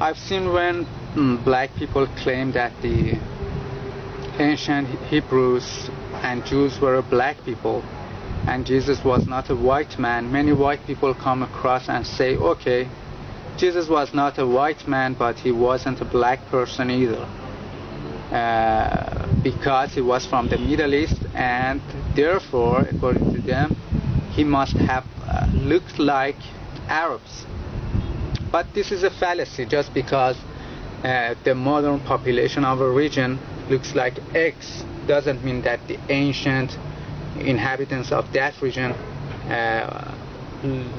I've seen when black people claim that the ancient Hebrews and Jews were black people and Jesus was not a white man. Many white people come across and say, okay, Jesus was not a white man, but he wasn't a black person either, because he was from the Middle East, and therefore, according to them, he must have looked like Arabs. But this is a fallacy. Just because the modern population of a region looks like X doesn't mean that the ancient inhabitants of that region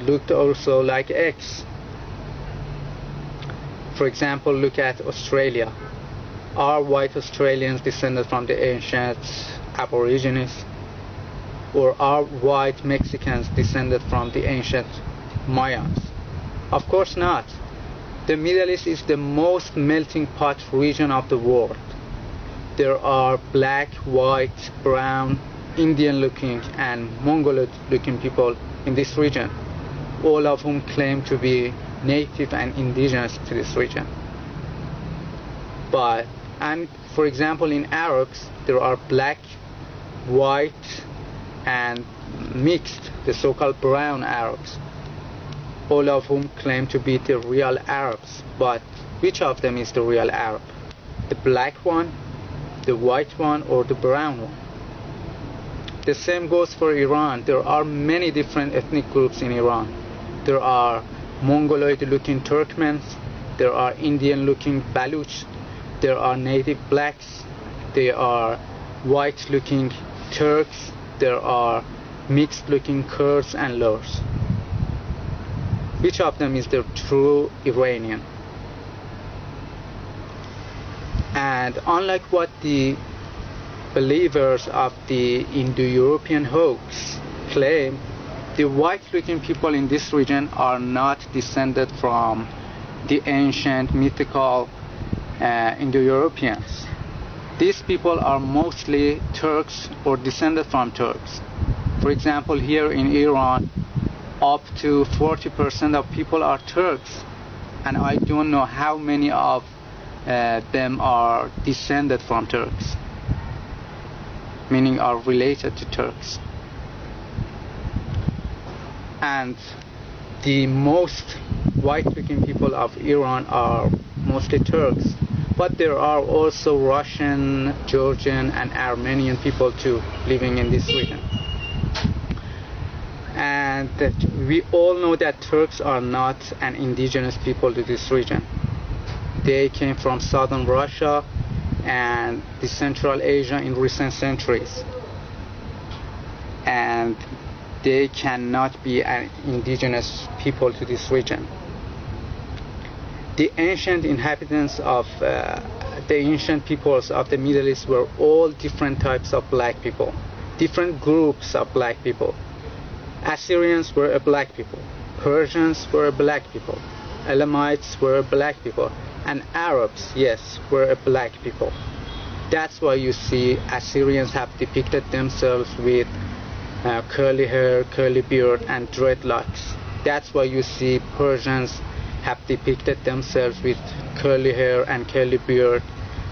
looked also like X. For example, look at Australia. Are white Australians descended from the ancient Aborigines? Or are white Mexicans descended from the ancient Mayans? Of course not. The Middle East is the most melting pot region of the world. There are black, white, brown, Indian-looking and Mongoloid-looking people in this region, all of whom claim to be native and indigenous to this region. And for example, in Arabs, there are black, white, and mixed, the so-called brown Arabs, all of whom claim to be the real Arabs. But which of them is the real Arab? The black one, the white one, or the brown one? The same goes for Iran. There are many different ethnic groups in Iran. There are Mongoloid-looking Turkmens, there are Indian-looking Baluch, there are native blacks, there are white-looking Turks, there are mixed-looking Kurds and Lurs. Which of them is the true Iranian? And unlike what the believers of the Indo-European hoax claim, the white-looking people in this region are not descended from the ancient mythical Indo-Europeans. These people are mostly Turks or descended from Turks. For example, here in Iran, up to 40% of people are Turks, and I don't know how many of them are descended from Turks, meaning are related to Turks. And the most white-looking people of Iran are mostly Turks, but there are also Russian, Georgian, and Armenian people too living in this region. And we all know that Turks are not an indigenous people to this region. They came from southern Russia and the Central Asia in recent centuries, and they cannot be an indigenous people to this region. The ancient inhabitants of the ancient peoples of the Middle East were all different types of black people, different groups of black people. Assyrians were a black people, Persians were a black people, Elamites were a black people, and Arabs, yes, were a black people. That's why you see Assyrians have depicted themselves with curly hair, curly beard, and dreadlocks. That's why you see Persians have depicted themselves with curly hair and curly beard.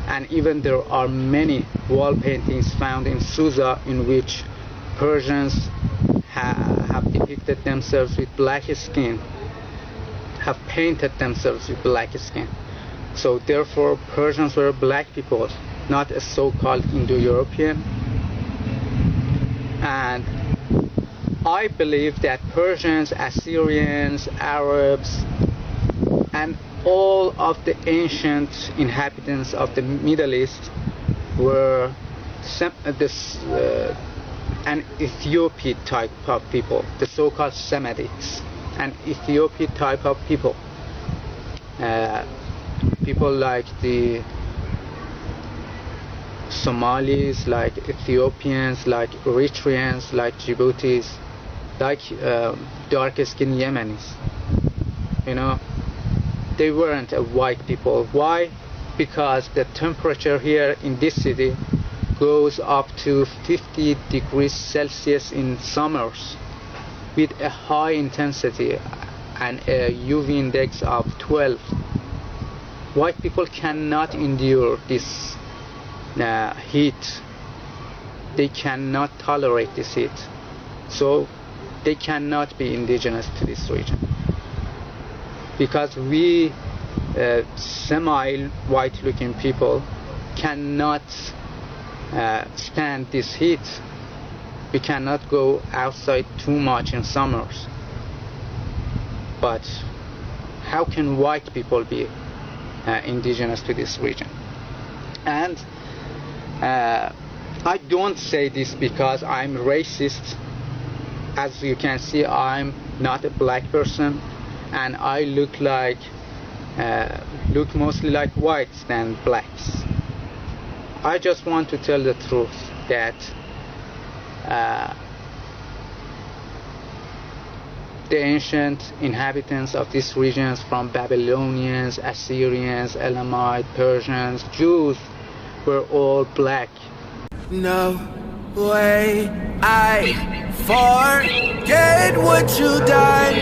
And even there are many wall paintings found in Susa in which Persians have depicted themselves with black skin, have painted themselves with black skin. So therefore, Persians were black people, not a so-called Indo-European. And I believe that Persians, Assyrians, Arabs, and all of the ancient inhabitants of the Middle East were an Ethiopian type of people, the so-called Semitics, an Ethiopian type of people. People like the Somalis, like Ethiopians, like Eritreans, like Djiboutis, like dark-skinned Yemenis. You know, they weren't a white people. Why? Because the temperature here in this city goes up to 50 degrees Celsius in summers with a high intensity and a UV index of 12. white people cannot endure this heat. They cannot tolerate this heat, so they cannot be indigenous to this region. Because we semi-white looking people cannot stand this heat. We cannot go outside too much in summers. But how can white people be indigenous to this region? And I don't say this because I'm racist. As you can see, I'm not a black person, and I look mostly like whites than blacks. I just want to tell the truth that the ancient inhabitants of these regions, from Babylonians, Assyrians, Elamites, Persians, Jews, were all black. No way I forget what you done.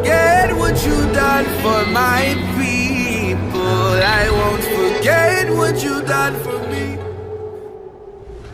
Get what you done for my people. I won't forget what you done for me.